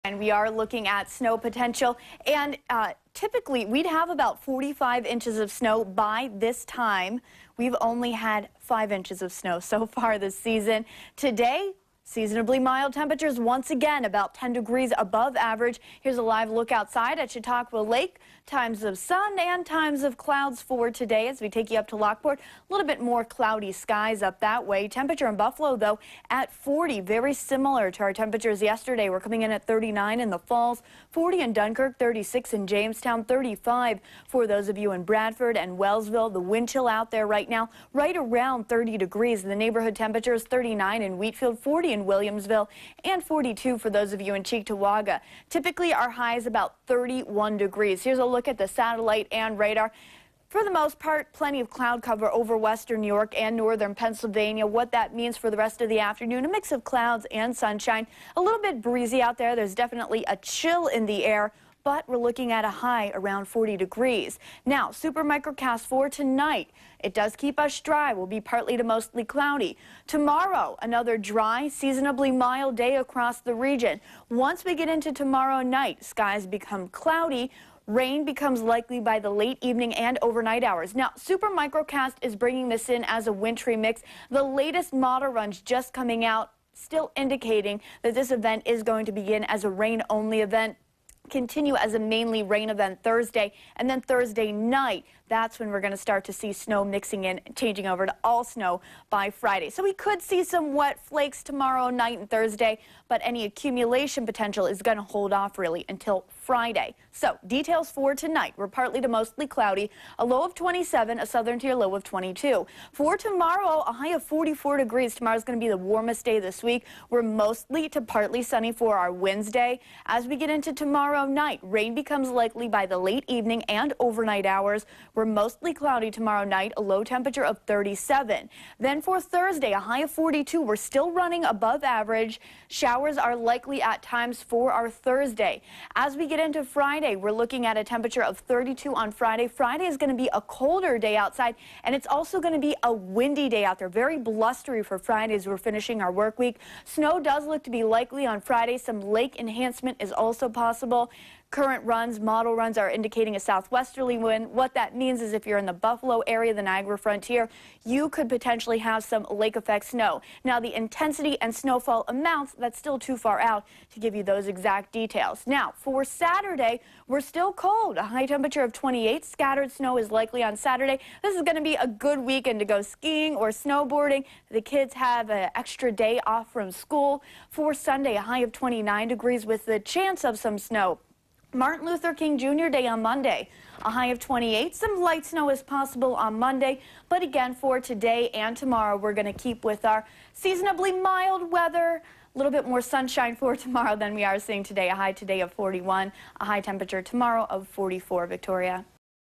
And we are looking at snow potential, and typically we'd have about 45 inches of snow by this time. We've only had 5 inches of snow so far this season. Today, seasonably mild temperatures once again about 10 degrees above average. Here's a live look outside at Chautauqua Lake. Times of sun and times of clouds for today as we take you up to Lockport. A little bit more cloudy skies up that way. Temperature in Buffalo, though, at 40, very similar to our temperatures yesterday. We're coming in at 39 in the Falls, 40 in Dunkirk, 36 in Jamestown, 35 for those of you in Bradford and Wellsville. The wind chill out there right now, right around 30 degrees. The neighborhood temperatures 39 in Wheatfield, 40 in Williamsville, and 42 for those of you in Cheektowaga. Typically, our high is about 31 degrees. Here's a look at the satellite and radar. For the most part, plenty of cloud cover over western New York and northern Pennsylvania. What that means for the rest of the afternoon, a mix of clouds and sunshine. A little bit breezy out there. There's definitely a chill in the air, but we're looking at a high around 40 degrees. Now, super microcast for tonight. It does keep us dry. Will be partly to mostly cloudy. Tomorrow, another dry, seasonably mild day across the region. Once we get into tomorrow night, skies become cloudy. Rain becomes likely by the late evening and overnight hours. Now, super microcast is bringing this in as a wintry mix. The latest model runs just coming out, still indicating that this event is going to begin as a rain-only event, continue as a mainly rain event Thursday, and then Thursday night, that's when we're going to start to see snow mixing in, changing over to all snow by Friday. So we could see some wet flakes tomorrow night and Thursday, but any accumulation potential is going to hold off really until Friday. So details for tonight, we're partly to mostly cloudy, a low of 27, a southern tier low of 22. For tomorrow, a high of 44 degrees. Tomorrow's going to be the warmest day this week. We're mostly to partly sunny for our Wednesday. As we get into tomorrow night, rain becomes likely by the late evening and overnight hours. We're mostly cloudy tomorrow night, a low temperature of 37. Then for Thursday, a high of 42. We're still running above average. Showers are likely at times for our Thursday. As we get into Friday, we're looking at a temperature of 32 on Friday. Friday is going to be a colder day outside, and it's also going to be a windy day out there. Very blustery for Friday as we're finishing our work week. Snow does look to be likely on Friday. Some lake enhancement is also possible. Current runs, model runs are indicating a southwesterly wind. What that means is if you're in the Buffalo area, the Niagara frontier, you could potentially have some lake effect snow. Now, the intensity and snowfall amounts, that's still too far out to give you those exact details. Now, for Saturday, we're still cold. A high temperature of 28. Scattered snow is likely on Saturday. This is going to be a good weekend to go skiing or snowboarding. The kids have an extra day off from school. For Sunday, a high of 29 degrees with the chance of some snow. Martin Luther King Jr. Day on Monday, a high of 28. Some light snow is possible on Monday, but again for today and tomorrow we're going to keep with our seasonably mild weather. A little bit more sunshine for tomorrow than we are seeing today. A high today of 41, a high temperature tomorrow of 44, Victoria.